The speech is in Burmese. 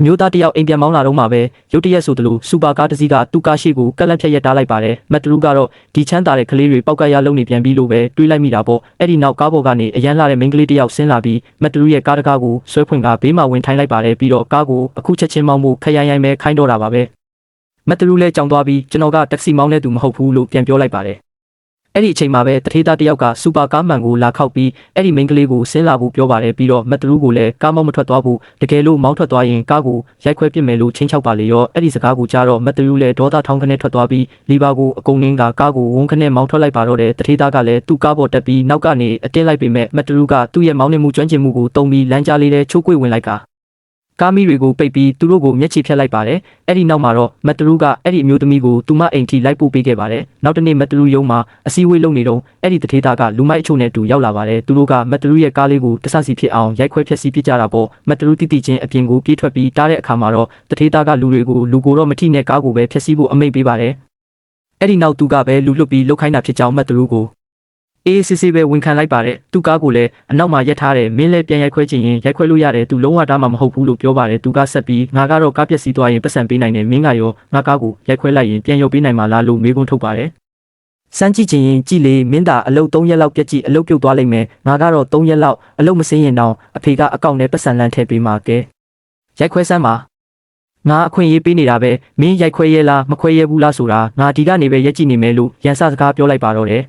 မျိုးသားတယောက်အိမ်ပြန်မောင်းလာတော့မှပဲရုတ်တရက်ဆိုသလိုစူပါကားတစ်စီးကသူ့ကားရှိကိုကက်လက်ဖြတ်ရက်တားလိုက်ပါတယ်မတ်တရူးကတော့ဒီချမ်းသာတဲ့ကလေးတွေပောက်ကရလုံးနေပြန်ပြီးလို့ပဲတွေးလိုက်မိတာပေါ့အဲ့ဒီနောက်ကားပေါ်ကနေအရန်လာတဲ့မိန်းကလေးတယောက်ဆင်းလာပြီးမတ်တရူးရဲ့ကားတကားကိုဆွဲဖွင့်ကဘေးမှာဝင်ထိုင်လိုက်ပါတယ်ပြီးတော့ကားကိုအခုချက်ချင်းမောင်းဖို့ခရိုင်ရိုင်ပဲခိုင်းတော့တာပါပဲမတ်တရူးလည်းကြောင်သွားပြီးကျွန်တော်ကတက္ကစီမောင်းတဲ့သူမဟုတ်ဘူးလို့ပြန်ပြောလိုက်ပါတယ်အဲ့ဒီအချိန်မှာပဲတထေးသားတယောက်ကစူပါကားမှန်ကိုလာခောက်ပြီးအဲ့ဒီမိန်းကလေးကိုဆင်းလာဖို့ပြောပါတယ်ပြီးတော့မတ်တရူးကိုလည်းကားမောင်းမထွက်သွားဘူးတကယ်လို့မောင်းထွက်သွားရင်ကားကိုရိုက်ခွဲပစ်မယ်လို့ချင်းချောက်ပါလေရောအဲ့ဒီစကားကိုကြားတော့မတ်တရူးလည်းဒေါသထောင်းခနဲ့ထွက်သွားပြီးလီဘာကိုအကုန်ငင်းကကားကိုဝုန်းခနဲ့မောင်းထွက်လိုက်ပါတော့တယ်တထေးသားကလည်းသူ့ကားပေါ်တက်ပြီးနောက်ကနေအတင်းလိုက်ပေမဲ့မတ်တရူးကသူ့ရဲ့မောင်းနှင်မှုကျွမ်းကျင်မှုကိုတုံပြီးလမ်းကြားလေးထဲချိုးကွေ့ဝင်လိုက်ကကားမီတွေကိုပိတ်ပြီးသူတို့ကိုမျက်ခြေဖြတ်လိုက်ပါတယ်အဲ့ဒီနောက်မှာတော့မတ်တရူးကအဲ့ဒီအမျိုးသမီးကိုသူမအိမ်ထိလိုက်ပို့ပေးခဲ့ပါတယ်နောက်တနေ့မတ်တရူးရုံးမှာအစည်းအဝေးလုပ်နေတော့အဲ့ဒီတထေးသားကလူမိုက်အချို့နဲ့တူရောက်လာပါတယ်သူတို့ကမတ်တရူးရဲ့ကားလေးကိုတဆစီဖြစ်အောင်ရိုက်ခွဲဖျက်ဆီးပစ်ကြတာပေါ့မတ်တရူးတိတိချင်းအပြင်ကိုပြေးထွက်ပြီးတားတဲ့အခါမှာတော့တထေးသားကလူတွေကိုလူကိုတော့မထိနဲ့ကားကိုပဲဖျက်ဆီးဖို့အမိန့်ပေးပါတယ်အဲ့ဒီနောက်သူကပဲလူလွတ်ပြီးလှုပ်ခိုင်းတာဖြစ်ကြောင်းမတ်တရူးကိုအေးစစ်စစ်ပဲဝန်ခံလိုက်ပါတယ်သူကားကိုလည်းအနောက်မှာရက်ထားတယ်မင်းလည်းပြန်ရိုက်ခွဲချင်ရင်ရိုက်ခွဲလို့ရတယ်သူလုံးဝတားမှာမဟုတ်ဘူးလို့ပြောပါတယ်သူကဆက်ပြီးငါကတော့ကားပျက်စီးသွားရင်ပတ်စံပေးနိုင်တယ်မင်းကရောငါကားကိုရိုက်ခွဲလိုက်ရင်ပြန်ရုပ်ပေးနိုင်မှာလားလို့မေးခွန်းထုတ်ပါတယ်စမ်းကြည့်ချင်ရင်ကြည့်လေမင်းသာအလုပ်3ရက်လောက်ပြက်ကြည့်အလုပ်ပြုတ်သွားလိမ့်မယ်ငါကတော့3ရက်လောက်အလုပ်မစင်းရင်တော့အဖေကအကောင့်နဲ့ပတ်စံလန့်ထည့်ပေးမှာကဲရိုက်ခွဲစမ်းပါငါအခွင့်အရေးပေးနေတာပဲမင်းရိုက်ခွဲရဲလားမခွဲရဲဘူးလားဆိုတာငါဒီကနေပဲရက်ကြည့်နေမယ်လို့ရန်စစကားပြောလိုက်ပါတော့တယ်